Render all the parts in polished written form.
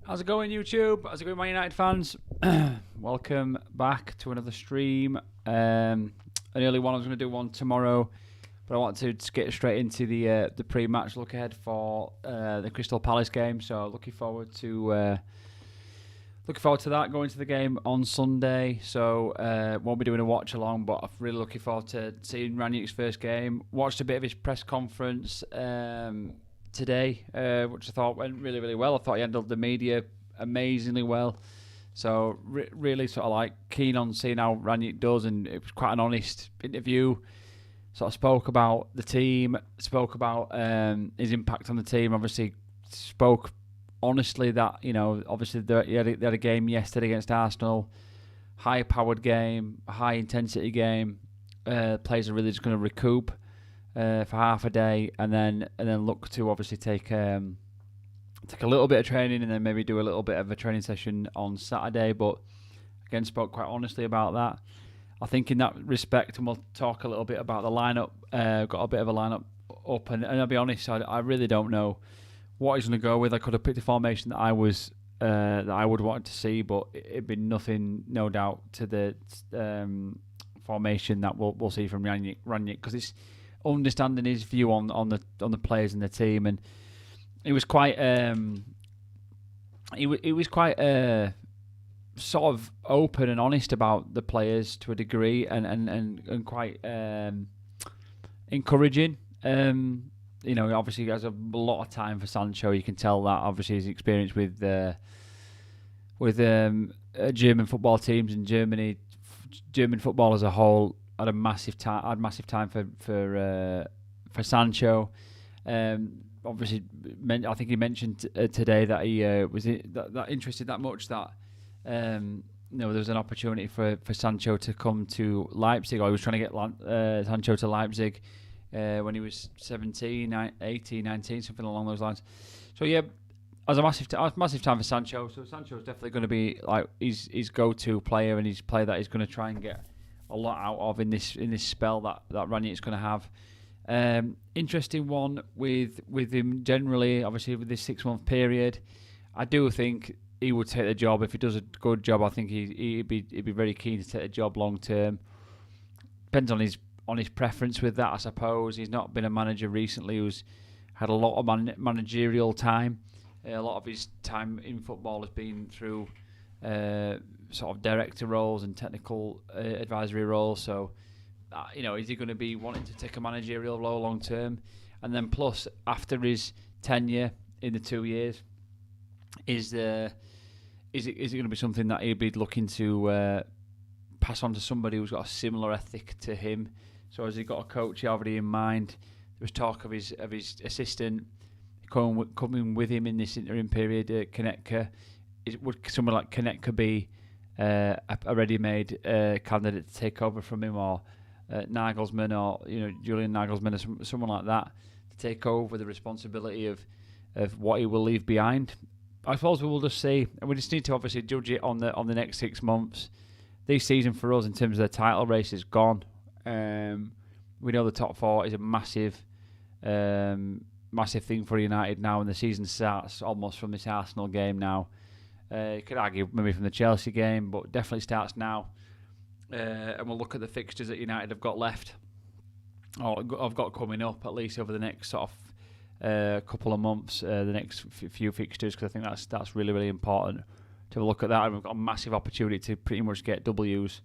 How's it going, YouTube? How's it going, Man United fans? Welcome back to another stream. An early one. I was going to do one tomorrow, but I want to just get straight into the pre-match look ahead for the Crystal Palace game. So looking forward to that. Going to the game on Sunday. So won't be doing a watch along, but I'm really looking forward to seeing Rangnick's first game. Watched a bit of his press conference today, which I thought went really, really well. I thought he handled the media amazingly well. So really sort of like keen on seeing how Rangnick does, and it was quite an honest interview. Sort of spoke about the team, spoke about his impact on the team. Obviously spoke honestly that, obviously they had a game yesterday against Arsenal, high-powered game, high-intensity game. Players are really just going to recoup for half a day, and then look to obviously take a little bit of training, and then maybe do a little bit of a training session on Saturday. But again, spoke quite honestly about that. I think in that respect, and we'll talk a little bit about the lineup. Got a bit of a lineup up, and I'll be honest, I really don't know what he's going to go with. I could have picked a formation that I would want to see, but it'd be nothing, no doubt, to the formation that we'll see from Rangnick, because it's understanding his view on the players in the team. And he was quite sort of open and honest about the players to a degree, and quite encouraging. Obviously he has a lot of time for Sancho. You can tell that. Obviously his experience with German football teams in Germany, German football as a whole, had massive time for Sancho. Obviously, I think he mentioned today that he was that interested that much that there was an opportunity for Sancho to come to Leipzig, or he was trying to get Sancho to Leipzig when he was 17, 18, 19, something along those lines. So yeah, as a massive time for Sancho. So Sancho's definitely going to be like his go-to player, and his player that he's going to try and get a lot out of in this spell that Rangnick's going to have. Interesting one with him generally. Obviously, with this 6-month period, I do think he would take the job if he does a good job. I think he'd be very keen to take the job long term. Depends on his preference with that, I suppose. He's not been a manager recently who's had a lot of managerial time. A lot of his time in football has been through sort of director roles and technical advisory roles. So, is he going to be wanting to take a managerial role long term? And then plus, after his tenure in the 2 years, is it going to be something that he'll be looking to pass on to somebody who's got a similar ethic to him? So has he got a coach already in mind? There was talk of his assistant coming with him in this interim period, Konetka. Would someone like Konetka be a ready-made candidate to take over from him, or Nagelsmann, or Julian Nagelsmann, or someone like that, to take over the responsibility of what he will leave behind? I suppose we will just see, and we just need to obviously judge it on the next 6 months. This season for us, in terms of the title race, is gone. We know the top four is a massive thing for United now, and the season starts almost from this Arsenal game now. You could argue maybe from the Chelsea game, but definitely starts now. And we'll look at the fixtures that United have got left, or have got coming up, at least over the next sort of couple of months, the next few fixtures, because I think that's really, really important to have a look at that. And we've got a massive opportunity to pretty much get W's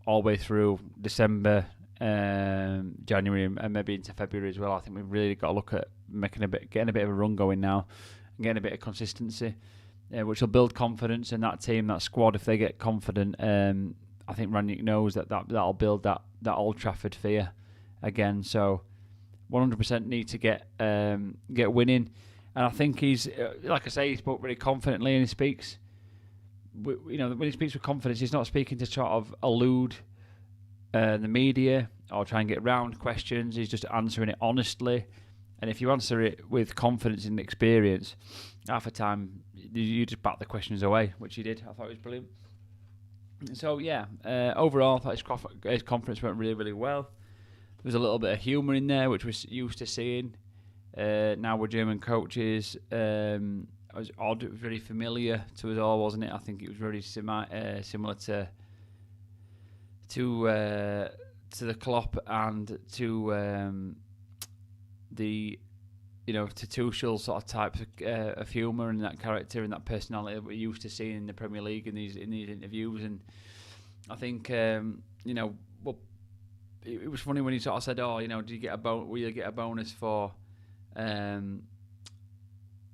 all the way through December, January, and maybe into February as well. I think we've really got to look at getting a bit of a run going now, and getting a bit of consistency, which will build confidence in that team, that squad. If they get confident, I think Rangnick knows that'll build that Old Trafford fear again. So 100% need to get winning, and I think he's like I say, he spoke very confidently, and he speaks. When he speaks with confidence, he's not speaking to sort of elude the media or try and get round questions. He's just answering it honestly, and if you answer it with confidence and experience, half the time you just bat the questions away, which he did. I thought it was brilliant. So yeah, overall, I thought his conference went really, really well. There was a little bit of humour in there, which we're used to seeing. Now we're German coaches. was odd. It was very familiar to us all, wasn't it? I think it was very similar to the Klopp and to the to Tuchel's sort of type of humour and that character and that personality that we're used to seeing in the Premier League in these interviews. And I think well, it was funny when he sort of said, "Oh, do you get will you get a bonus for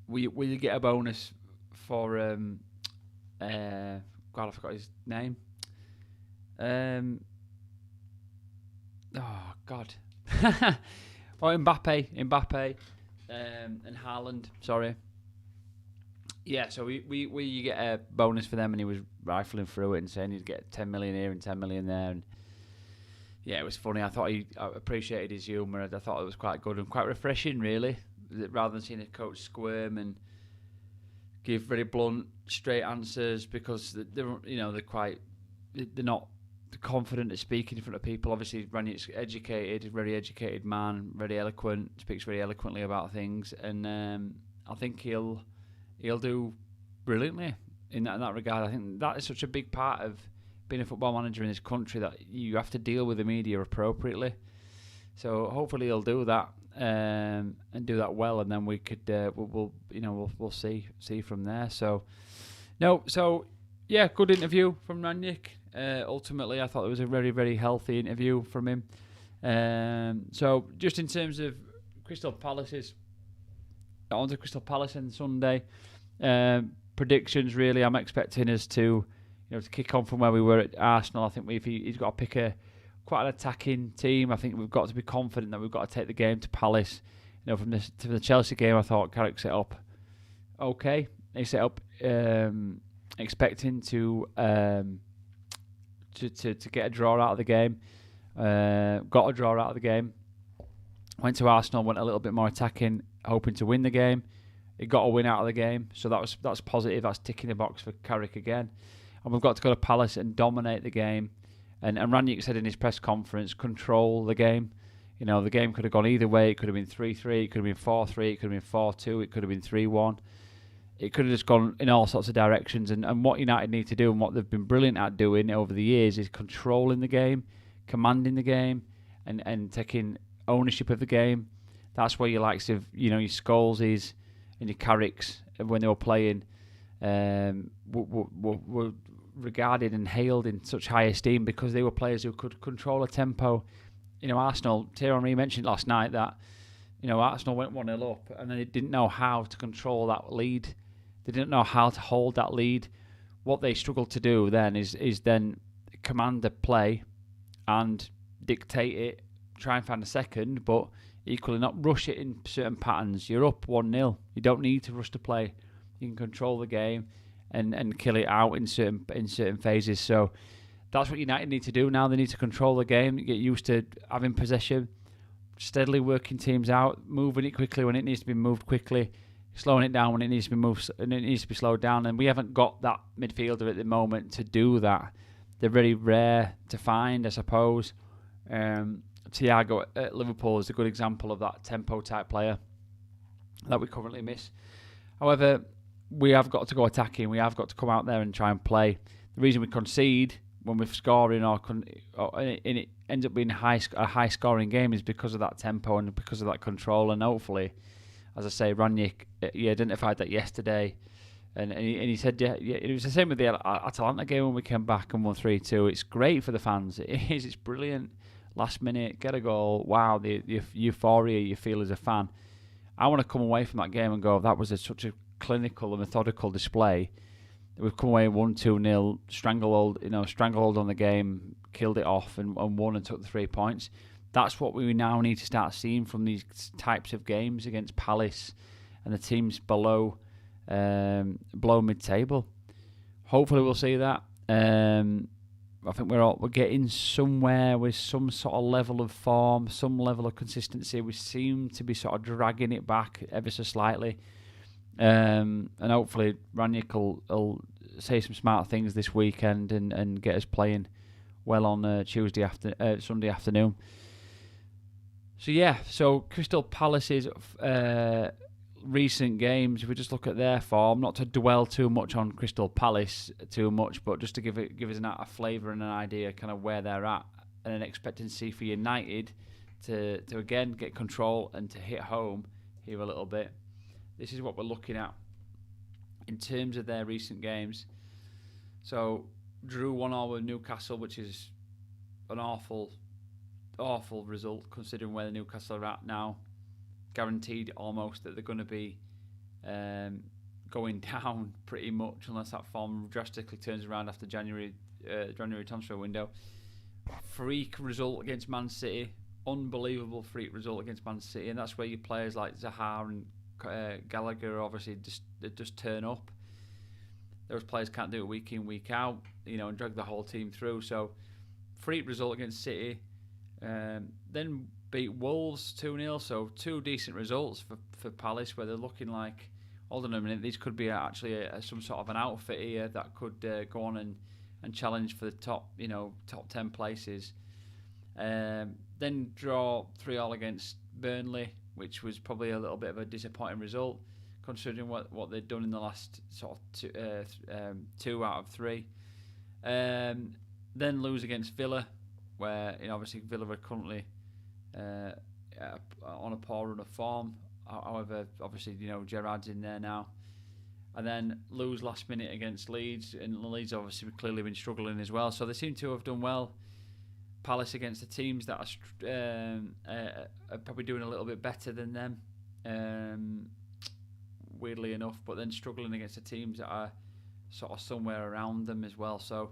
will you get a bonus for God, I forgot his name. Oh God. Oh, Mbappe, and Haaland. Sorry. Yeah, so we you get a bonus for them, and he was rifling through it and saying he'd get 10 million here and 10 million there, and yeah, it was funny. I appreciated his humour. I thought it was quite good and quite refreshing, really, rather than seeing a coach squirm and give very blunt, straight answers, because they're not confident at speaking in front of people. Obviously, Rangnick's educated, very educated man, very eloquent, speaks very eloquently about things, and I think he'll do brilliantly in that regard. I think that is such a big part of being a football manager in this country, that you have to deal with the media appropriately. So hopefully he'll do that and do that well, and then we could we'll see from there. So yeah, good interview from Rangnick. Ultimately, I thought it was a very, very healthy interview from him. So just in terms of Crystal Palace on Sunday, predictions, really, I'm expecting us to kick on from where we were at Arsenal. I think he's got to pick quite an attacking team. I think we've got to be confident that we've got to take the game to Palace. From the Chelsea game, I thought Carrick set up okay. He set up expecting to get a draw out of the game. Got a draw out of the game. Went to Arsenal, went a little bit more attacking, hoping to win the game. He got a win out of the game, so that's positive. That's ticking the box for Carrick again. And we've got to go to Palace and dominate the game. And Rangnick said in his press conference, control the game. The game could have gone either way. It could have been 3-3, it could have been 4-3, it could have been 4-2, it could have been 3-1. It could have just gone in all sorts of directions. And what United need to do, and what they've been brilliant at doing over the years, is controlling the game, commanding the game, and taking ownership of the game. That's where your likes of your Scholeses and your Carricks, when they were playing, were regarded and hailed in such high esteem, because they were players who could control a tempo. Arsenal, Thierry Henry mentioned last night that Arsenal went 1-0 up and they didn't know how to control that lead. They didn't know how to hold that lead. What they struggled to do then is then command the play and dictate it, try and find a second, but equally not rush it in certain patterns. You're up 1-0. You don't need to rush the play. You can control the game and kill it out in certain phases. So that's what United need to do now. They need to control the game, get used to having possession, steadily working teams out, moving it quickly when it needs to be moved quickly, slowing it down when it needs to be moved and it needs to be slowed down. And we haven't got that midfielder at the moment to do that. They're very rare to find, I suppose. Thiago at Liverpool is a good example of that tempo type player that we currently miss. However, we have got to go attacking. We have got to come out there and try and play. The reason we concede when we're scoring and it ends up being a high scoring game is because of that tempo and because of that control. And hopefully, as I say, Rangnick, he identified that yesterday, and he said, yeah, it was the same with the Atalanta game when we came back and won 3-2. It's great for the fans. It is. It's brilliant. Last minute, get a goal. Wow, the euphoria you feel as a fan. I want to come away from that game and go, that was such a clinical and methodical display. We've come away 1-2-0, stranglehold on the game, killed it off and won and took the 3 points. That's what we now need to start seeing from these types of games against Palace and the teams below mid-table. Hopefully we'll see that. I think we're getting somewhere with some sort of level of form, some level of consistency. We seem to be sort of dragging it back ever so slightly. And hopefully Rangnick will say some smart things this weekend and get us playing well on Sunday afternoon. So Crystal Palace's recent games, if we just look at their form, not to dwell too much on Crystal Palace too much, but just to give us a flavour and an idea kind of where they're at, and an expectancy for United to again get control and to hit home here a little bit. This is what we're looking at in terms of their recent games. So drew 1-1 with Newcastle, which is an awful result considering where the Newcastle are at now. Guaranteed almost that they're going to be going down pretty much unless that form drastically turns around after January transfer window. Freak result against Man City, unbelievable freak result against Man City, and that's where your players like Zaha and Gallagher obviously just turn up. Those players can't do it week in, week out, and drag the whole team through. So freak result against City, then beat Wolves 2-0, so 2 decent results for Palace, where they're looking like, hold on a minute, these could be actually some sort of an outfit here that could go on and challenge for the top 10 places. Then draw 3-3 against Burnley, which was probably a little bit of a disappointing result, considering what they'd done in the last sort of 2 out of 3. Then lose against Villa, where obviously Villa are currently on a poor run of form. However, obviously Gerrard's in there now, and then lose last minute against Leeds, and Leeds obviously clearly been struggling as well. So they seem to have done well. Palace against the teams that are probably doing a little bit better than them, weirdly enough, but then struggling against the teams that are sort of somewhere around them as well. So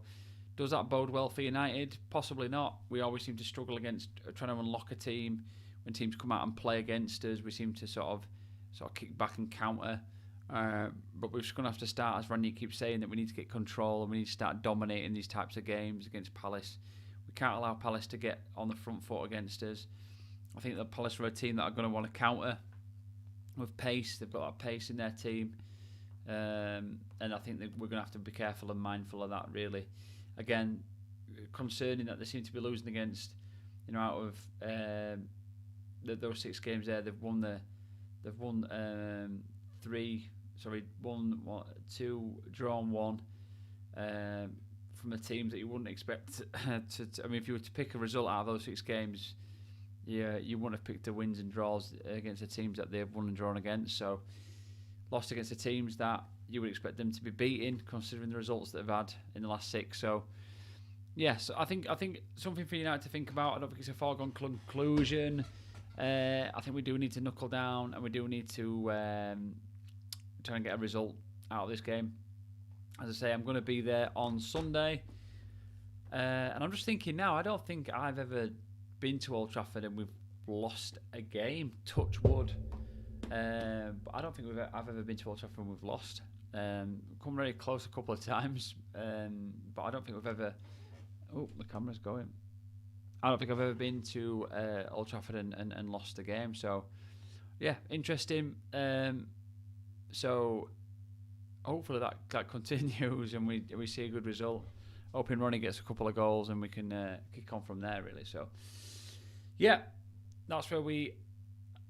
does that bode well for United? Possibly not. We always seem to struggle against trying to unlock a team. When teams come out and play against us, we seem to sort of kick back and counter. But we're just going to have to start, as Rangnick keeps saying, that we need to get control and we need to start dominating these types of games against Palace. We can't allow Palace to get on the front foot against us. I think that Palace are a team that are going to want to counter with pace. They've got that pace in their team. And I think that we're going to have to be careful and mindful of that, really. Again, concerning that they seem to be losing against, out of those 6 games there, they've won 2, drawn 1 from the teams that you wouldn't expect to. I mean, if you were to pick a result out of those 6 games, you wouldn't have picked the wins and draws against the teams that they've won and drawn against. So, lost against the teams that you would expect them to be beating, considering the results that they've had in the last 6. So, yes, I think something for United to think about. I don't think it's a foregone conclusion. I think we do need to knuckle down, and we do need to try and get a result out of this game. As I say, I'm going to be there on Sunday, and I'm just thinking now, I don't think I've ever been to Old Trafford and we've lost a game. Touch wood. But I don't think I've ever been to Old Trafford and we've lost. Come very close a couple of times, but I don't think we've ever. Oh, the camera's going. I don't think I've ever been to Old Trafford and lost a game. So, yeah, interesting. So, hopefully that continues and we see a good result. Hoping Ronnie gets a couple of goals and we can kick on from there, really. So, yeah, that's where we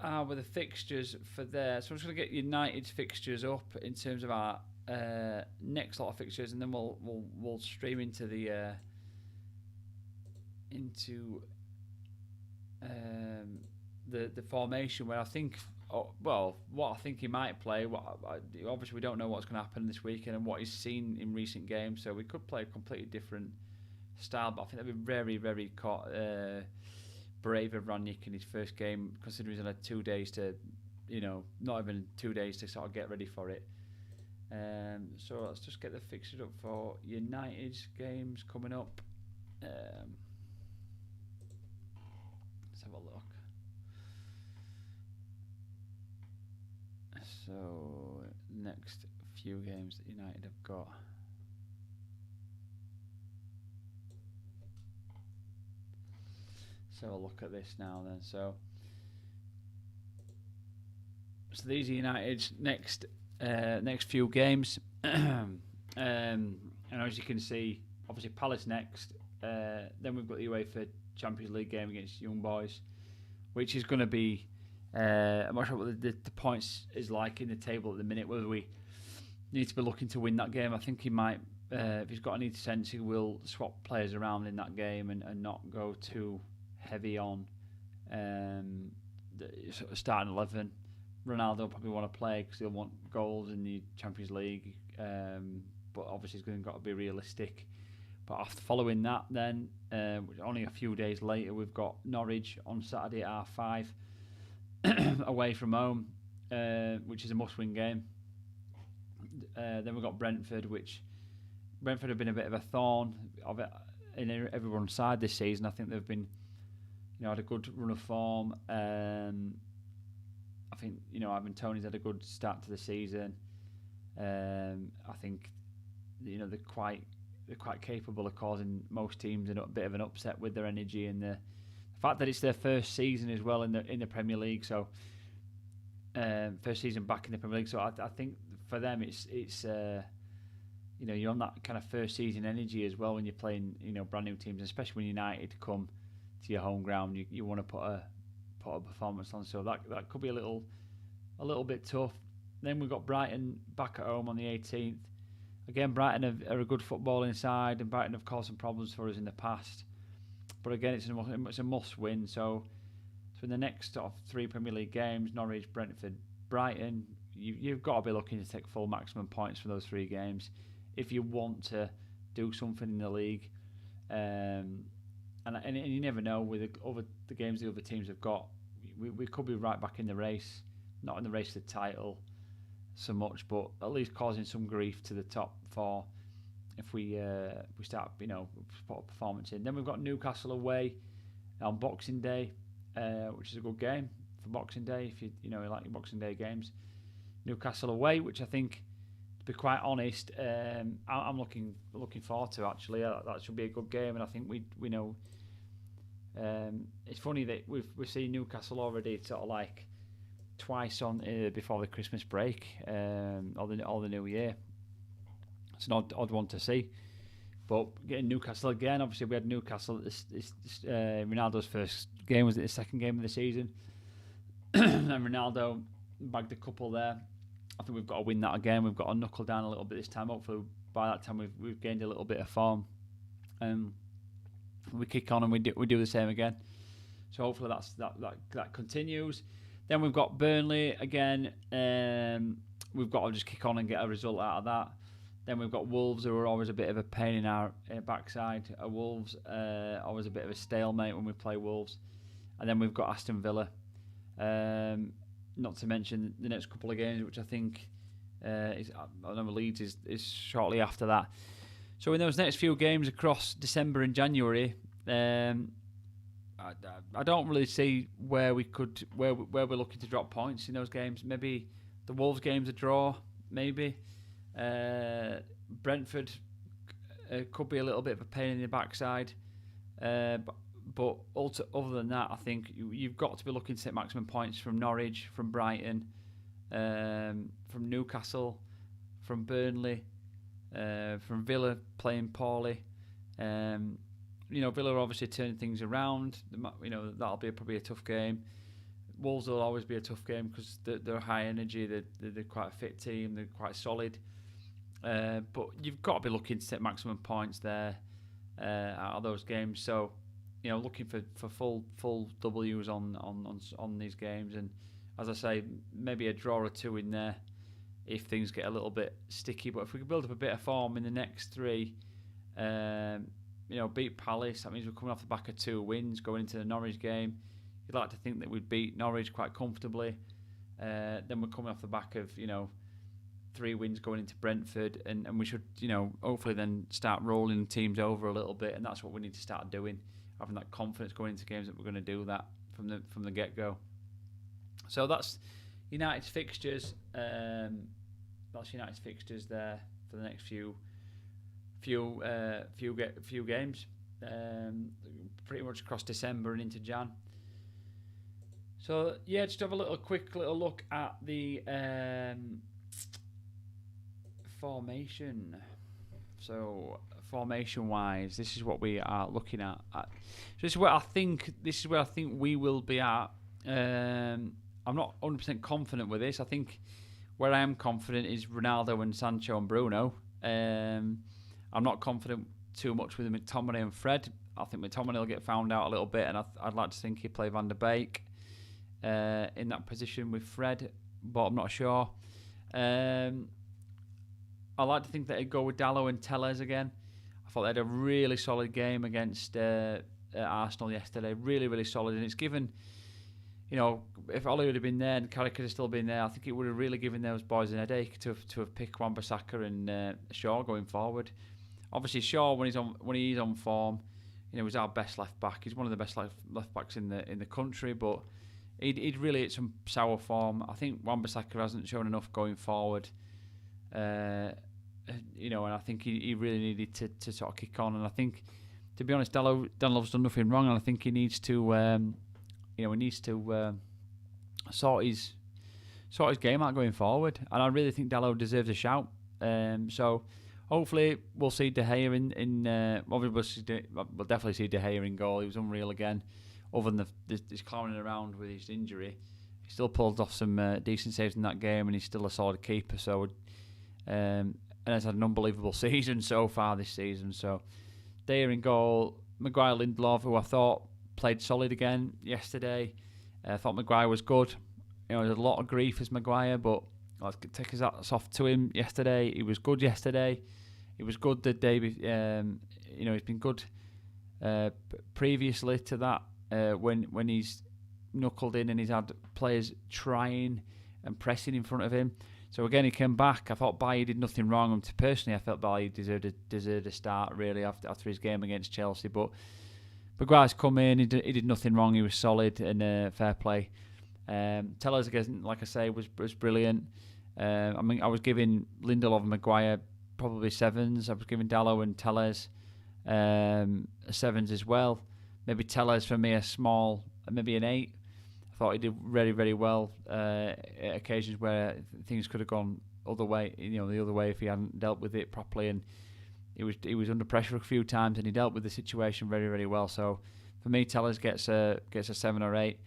are with the fixtures for there. So I'm just going to get United's fixtures up in terms of our next lot of fixtures, and then we'll stream into the formation where I think, what I think he might play. Obviously we don't know what's going to happen this weekend and what he's seen in recent games, so we could play a completely different style. But I think that'd be very, very brave of Rangnick in his first game, considering he's had 2 days to, not even 2 days to sort of get ready for it. So let's just get the fixtures up for United's games coming up. Let's have a look. So next few games that United have got. So I'll look at this now then. So these are United's next few games. And as you can see, obviously Palace next. Then we've got the UEFA Champions League game against Young Boys, which is going to be I'm not sure what the points is like in the table at the minute, whether we need to be looking to win that game. I think he might, if he's got any sense, he will swap players around in that game and not go too heavy on the sort of starting 11. Ronaldo probably want to play because he'll want goals in the Champions League, but obviously he's going to got to be realistic. But after following that, then only a few days later, we've got Norwich on Saturday at 5:30 away from home, which is a must-win game. Then we've got Brentford, which Brentford have been a bit of a thorn of it in everyone's side this season. I think they've been, had a good run of form. I think Ivan Toney's had a good start to the season. I think they're quite capable of causing most teams a bit of an upset with their energy and the fact that it's their first season as well in the Premier League. So first season back in the Premier League. So I think for them it's you're on that kind of first season energy as well when you're playing brand new teams, especially when United come to your home ground. You want to put a performance on, so that could be a little bit tough. Then we've got Brighton back at home on the 18th. Again, Brighton are a good footballing side, and Brighton have caused some problems for us in the past. But again, it's a must win. So in the next sort of 3 Premier League games, Norwich, Brentford, Brighton, you've got to be looking to take full maximum points from those 3 games if you want to do something in the league. And you never know with the games the other teams have got. We could be right back in the race, not in the race to the title so much, but at least causing some grief to the top 4 if we start put a performance in. Then we've got Newcastle away on Boxing Day, which is a good game for Boxing Day if you like your Boxing Day games. Newcastle away, which I think, to be quite honest, I'm looking forward to actually. That should be a good game, and I think we know. It's funny that we've seen Newcastle already sort of like twice on before the Christmas break or the New Year. It's an odd one to see, but getting Newcastle again. Obviously, we had Newcastle. This Ronaldo's first game, was it the second game of the season? And Ronaldo bagged a couple there. I think we've got to win that again. We've got to knuckle down a little bit this time. Hopefully, by that time we've gained a little bit of form. We kick on and we do the same again. So hopefully that continues. Then we've got Burnley again. We've got to just kick on and get a result out of that. Then we've got Wolves, who are always a bit of a pain in our backside. Wolves always a bit of a stalemate when we play Wolves. And then we've got Aston Villa. Not to mention the next couple of games, which I think I know Leeds is shortly after that. So in those next few games across December and January, I don't really see where we're looking to drop points in those games. Maybe the Wolves game's a draw. Maybe Brentford could be a little bit of a pain in the backside. But other than that, I think you've got to be looking to take maximum points from Norwich, from Brighton, from Newcastle, from Burnley, from Villa playing poorly. Villa are obviously turning things around. That'll be probably a tough game. Wolves will always be a tough game because they're high energy. They're quite a fit team. They're quite solid. But you've got to be looking to take maximum points there out of those games. So, looking for full W's on these games. And as I say, maybe a draw or 2 in there if things get a little bit sticky. But if we can build up a bit of form in the next 3, beat Palace, that means we're coming off the back of 2 wins going into the Norwich game. You'd like to think that we'd beat Norwich quite comfortably. Then we're coming off the back of 3 wins going into Brentford, and we should hopefully then start rolling teams over a little bit, and that's what we need to start doing, having that confidence going into games that we're going to do that from the get go. So that's United's fixtures. That's United's fixtures there for the next few games, pretty much across December and into Jan. So yeah, just have a quick little look at the formation. So formation-wise, this is what we are looking at. So this is where I think we will be at. I'm not 100% confident with this. I think where I am confident is Ronaldo and Sancho and Bruno. I'm not confident too much with McTominay and Fred. I think McTominay will get found out a little bit, and I'd like to think he'd play Van der Beek in that position with Fred, but I'm not sure. I like to think that he'd go with Dalot and Telles again. I thought they had a really solid game against Arsenal yesterday. Really, really solid, and it's given... if Ollie would have been there and Carrick had still been there, I think it would have really given those boys an headache to have picked Wan-Bissaka and Shaw going forward. Obviously, Shaw when he's on form, he's our best left back. He's one of the best left backs in the country, but he'd really hit some sour form. I think Wan-Bissaka hasn't shown enough going forward, and I think he really needed to sort of kick on. And I think, to be honest, Dano's done nothing wrong, and I think he needs to. He needs to sort his game out going forward, and I really think Dalot deserves a shout. So hopefully we'll see De Gea we'll definitely see De Gea in goal. He was unreal again. Other than this clowning around with his injury, he still pulled off some decent saves in that game, and he's still a solid keeper. So and has had an unbelievable season so far this season. So De Gea in goal, Maguire, Lindelof, who I thought played solid again yesterday. I thought Maguire was good. There's a lot of grief as Maguire, but let's take his hats off to him yesterday. He was good yesterday. He was good the day before. He's been good previously to that when he's knuckled in and he's had players trying and pressing in front of him. So again, he came back. I thought Bailly did nothing wrong. And personally, I felt Bailly deserved a start really after his game against Chelsea, but Maguire's come in, he did nothing wrong, he was solid and fair play. Telles, again, like I say, was brilliant. I was giving Lindelof and Maguire probably 7s. I was giving Dalot and Telles 7s as well. Maybe Telles for me maybe an 8. I thought he did very, very well at occasions where things could have gone the other way if he hadn't dealt with it properly, and he was under pressure a few times, and he dealt with the situation very, very well. So for me, Telles gets a 7 or 8.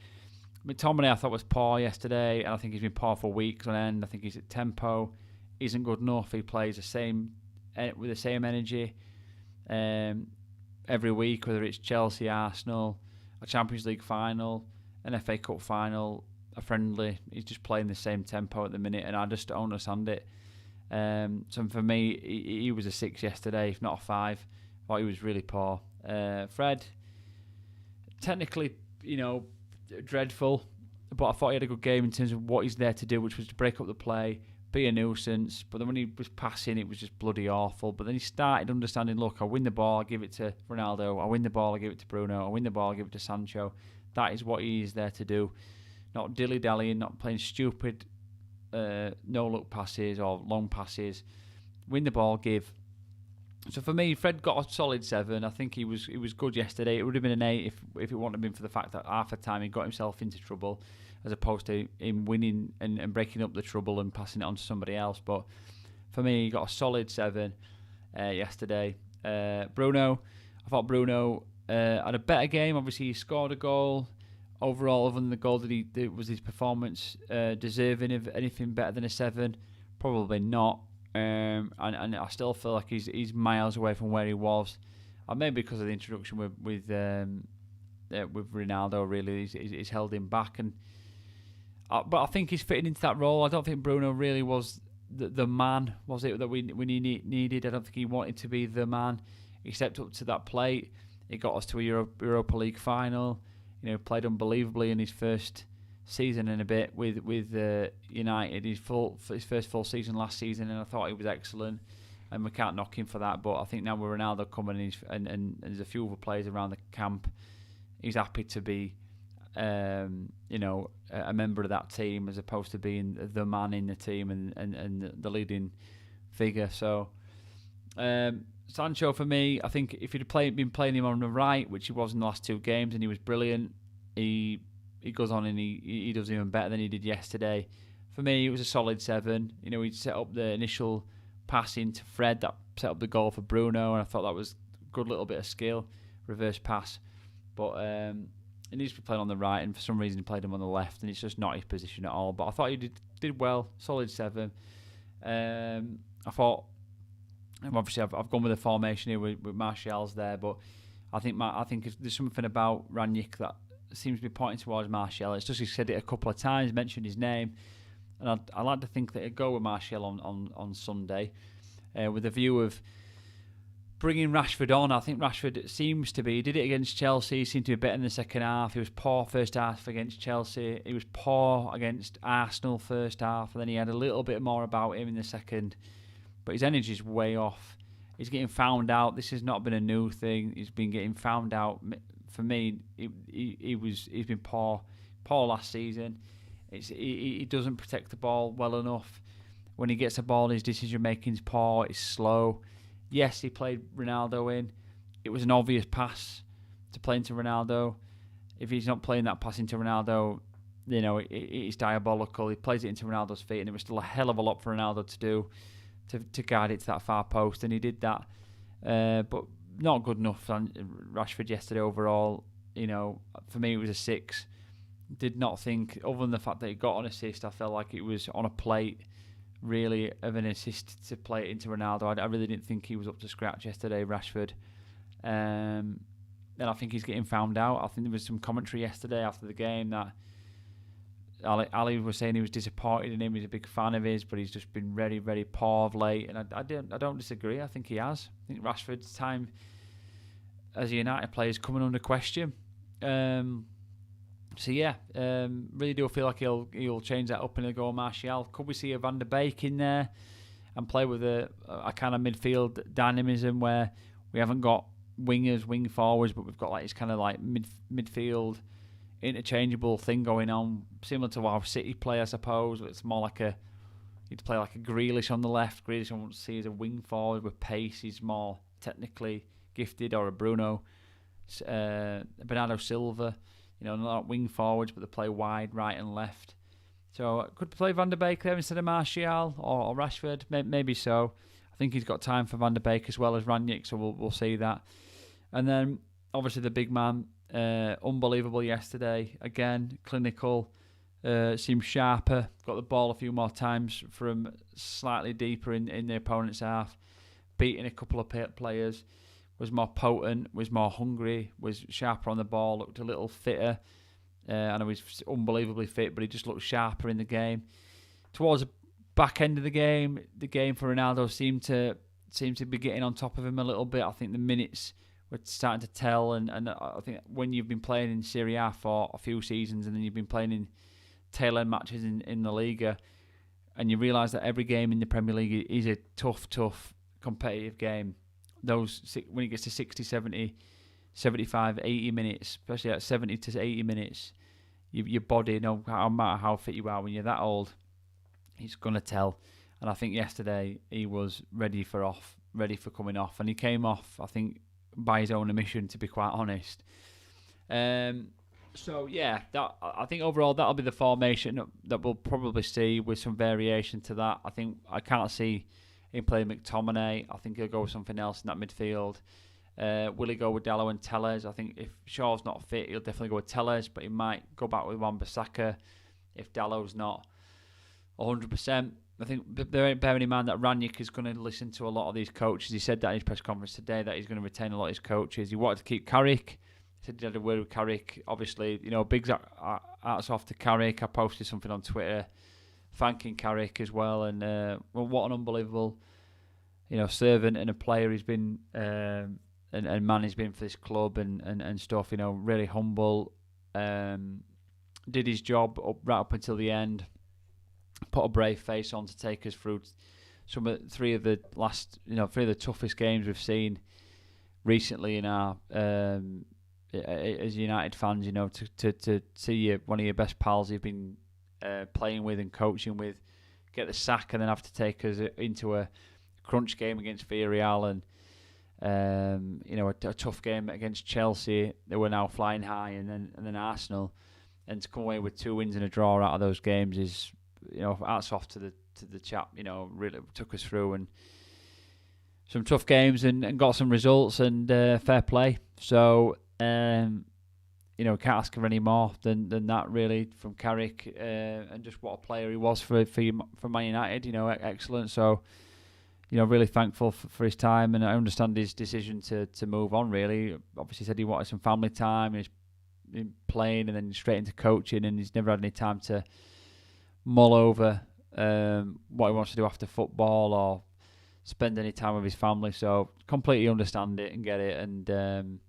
McTominay I thought was poor yesterday, and I think he's been poor for weeks on end. I think his tempo isn't good enough. He plays with the same energy every week, whether it's Chelsea, Arsenal, a Champions League final, an FA Cup final, a friendly. He's just playing the same tempo at the minute, and I just don't understand it. So for me, he was a 6 yesterday, if not a 5. I thought he was really poor. Fred, technically, dreadful, but I thought he had a good game in terms of what he's there to do, which was to break up the play, be a nuisance. But then when he was passing, it was just bloody awful. But then he started understanding, look, I win the ball, I give it to Ronaldo. I win the ball, I give it to Bruno. I win the ball, I give it to Sancho. That is what he is there to do. Not dilly-dallying, not playing stupid no-look passes or long passes. Win the ball, give. So for me, Fred got a solid 7. I think he was good yesterday. It would have been an 8 if it wouldn't have been for the fact that half the time he got himself into trouble, as opposed to him winning and breaking up the trouble and passing it on to somebody else. But for me, he got a solid 7 yesterday. Bruno, I thought Bruno had a better game. Obviously, he scored a goal. Overall, other than the goal, was his performance deserving of anything better than a 7? Probably not. And I still feel like he's miles away from where he was. Maybe because of the introduction with Ronaldo, really, he's held him back. But I think he's fitting into that role. I don't think Bruno really was the man, was it, that we needed. I don't think he wanted to be the man. He stepped up to that plate. He got us to a Europa League final. Played unbelievably in his first season and a bit with United. His first full season last season, and I thought he was excellent. And we can't knock him for that. But I think now with Ronaldo coming and there's a few other players around the camp, he's happy to be, a member of that team as opposed to being the man in the team and the leading figure. So Sancho for me, I think if he'd been playing him on the right, which he was in the last 2 games, and he was brilliant, he goes on and he does even better than he did yesterday. For me, it was a solid 7. He'd set up the initial passing to Fred that set up the goal for Bruno, and I thought that was a good little bit of skill, reverse pass. But he needs to be playing on the right, and for some reason he played him on the left, and it's just not his position at all. But I thought he did well, solid 7. I thought, and obviously I've gone with a formation here with Martial's there, but I think there's something about Rangnick that seems to be pointing towards Martial. It's just he said it a couple of times, mentioned his name, and I like to think that he'd go with Martial on Sunday, with a view of bringing Rashford on. I think Rashford he did it against Chelsea, he seemed to be better in the second half. He was poor first half against Chelsea, he was poor against Arsenal first half, and then he had a little bit more about him in the second, but his energy's way off. He's getting found out. This has not been a new thing. He's been getting found out. For me, he's been poor last season. He doesn't protect the ball well enough. When he gets the ball, his decision making's poor. It's slow. Yes, he played Ronaldo in. It was an obvious pass to play into Ronaldo. If he's not playing that pass into Ronaldo, it's diabolical. He plays it into Ronaldo's feet, and it was still a hell of a lot for Ronaldo to do to guide it to that far post, and he did that. But not good enough for Rashford yesterday overall. For me, it was a 6. Did not think, other than the fact that he got an assist, I felt like it was on a plate, really, of an assist to play it into Ronaldo. I really didn't think he was up to scratch yesterday, Rashford. And I think he's getting found out. I think there was some commentary yesterday after the game that Ali was saying he was disappointed in him. He's a big fan of his, but he's just been very, very poor of late. And I don't disagree. I think he has. I think Rashford's time as a United player is coming under question. Really do feel like he'll change that up and he'll go Martial. Could we see a Van der Beek in there and play with a kind of midfield dynamism where we haven't got wingers, wing forwards, but we've got like this kind of like midfield interchangeable thing going on, similar to how City play, I suppose. It's more like you'd play like a Grealish on the left. Grealish I want to see as a wing forward with pace. He's more technically gifted, or a Bruno, Bernardo Silva. Not wing forwards, but they play wide, right and left. So could play Van der Beek there instead of Martial or Rashford. Maybe so. I think he's got time for Van der Beek as well as Rangnick, so we'll see that. And then obviously the big man. Unbelievable yesterday. Again, clinical. Seemed sharper. Got the ball a few more times from slightly deeper in the opponent's half. Beating a couple of players. Was more potent. Was more hungry. Was sharper on the ball. Looked a little fitter. I know he's unbelievably fit, but he just looked sharper in the game. Towards the back end of the game for Ronaldo seemed to be getting on top of him a little bit. I think the minutes we're starting to tell, and I think when you've been playing in Serie A for a few seasons and then you've been playing in tail-end matches in the Liga, and you realise that every game in the Premier League is a tough competitive game. When it gets to 60, 70, 75, 80 minutes, especially at 70 to 80 minutes, your body, no matter how fit you are when you're that old, it's going to tell. And I think yesterday he was ready for coming off, and he came off, I think, by his own admission, to be quite honest. I think overall that'll be the formation that we'll probably see, with some variation to that. I can't see him playing McTominay. I think he'll go with something else in that midfield. Will he go with Dalot and Telles? I think if Shaw's not fit, he'll definitely go with Telles, but he might go back with Wan-Bissaka if Dalot's not 100%. I think bearing in mind that Rangnick is going to listen to a lot of these coaches. He said that in his press conference today, that he's going to retain a lot of his coaches. He wanted to keep Carrick. He said he had a word with Carrick. Obviously, big hats off to Carrick. I posted something on Twitter thanking Carrick as well. And what an unbelievable servant and a player he's been, and man he's been for this club and stuff. Really humble. Did his job right up until the end. Put a brave face on to take us through three of the toughest games we've seen recently in our as United fans. To see one of your best pals you've been playing with and coaching with get the sack, and then have to take us into a crunch game against Villarreal, and a tough game against Chelsea. They were now flying high, and then Arsenal, and to come away with 2 wins and a draw out of those games is. Hats off to the chap. Really took us through and some tough games and got some results, and fair play. So can't ask for any more than that really from Carrick, and just what a player he was for Man United. Excellent. So, really thankful for his time, and I understand his decision to move on. Really, obviously said he wanted some family time. He's been playing and then straight into coaching, and he's never had any time to mull over what he wants to do after football or spend any time with his family. So completely understand it and get it, and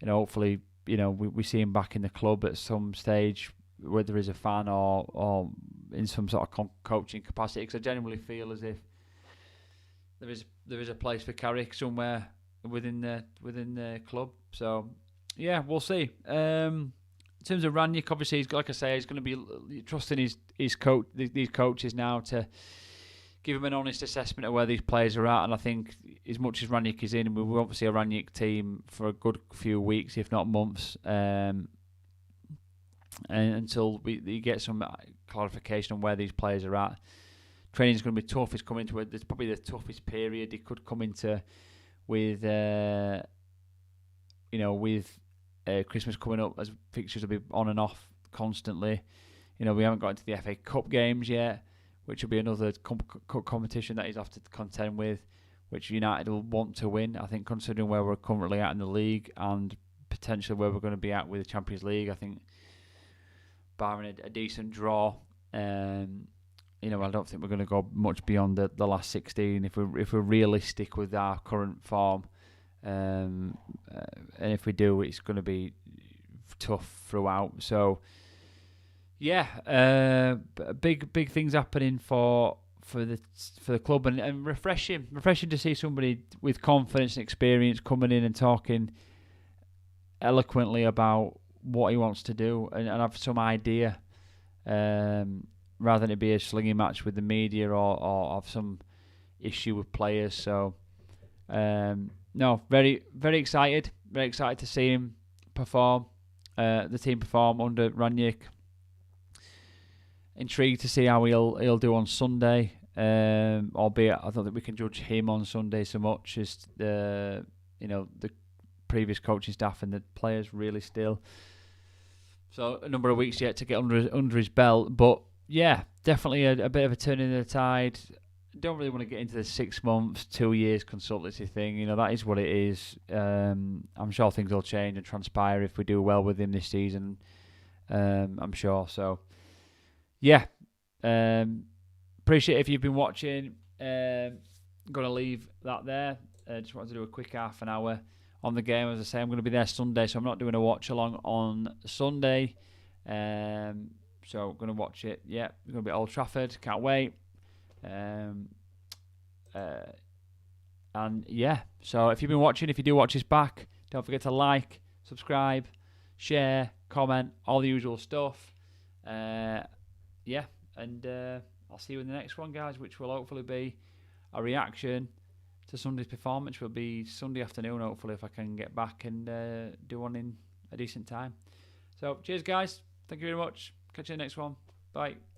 hopefully we see him back in the club at some stage, whether he's a fan or in some sort of coaching capacity. Because I genuinely feel as if there is a place for Carrick somewhere within the club. So yeah, we'll see. In terms of Rangnick, obviously, like I say, he's going to be trusting these coaches now to give him an honest assessment of where these players are at. And I think as much as Rangnick is in, we're obviously a Rangnick team for a good few weeks, if not months, and until we get some clarification on where these players are at. Training is going to be tough. It's coming into it's probably the toughest period it could come into with Christmas coming up, as fixtures will be on and off constantly. We haven't got into the FA Cup games yet, which will be another competition that he's have to contend with, which United will want to win. I think, considering where we're currently at in the league and potentially where we're going to be at with the Champions League, I think barring a decent draw, I don't think we're going to go much beyond the last 16 if we're realistic with our current form. And if we do, it's going to be tough throughout. So yeah, big things happening for the club, and refreshing to see somebody with confidence and experience coming in and talking eloquently about what he wants to do and have some idea, rather than it be a slinging match with the media or have some issue with players. So no, very excited to see him perform, the team perform under Rangnick. Intrigued to see how he'll do on Sunday, albeit I don't think we can judge him on Sunday so much as the previous coaching staff and the players really still. So a number of weeks yet to get under his belt, but yeah, definitely a bit of a turn in the tide. Don't really want to get into the 6 months, 2 years consultancy thing. That is what it is. I'm sure things will change and transpire if we do well with him this season. I'm sure. So yeah, appreciate if you've been watching. Going to leave that there. Just wanted to do a quick half an hour on the game. As I say, I'm going to be there Sunday, so I'm not doing a watch along on Sunday. So I'm going to watch it. Yeah, we're going to be at Old Trafford. Can't wait. And yeah, so if you've been watching, if you do watch this back, don't forget to like, subscribe, share, comment, all the usual stuff. Yeah, and I'll see you in the next one, guys, which will hopefully be a reaction to Sunday's performance. Which will be Sunday afternoon, hopefully, if I can get back and do one in a decent time. So cheers, guys. Thank you very much. Catch you in the next one. Bye.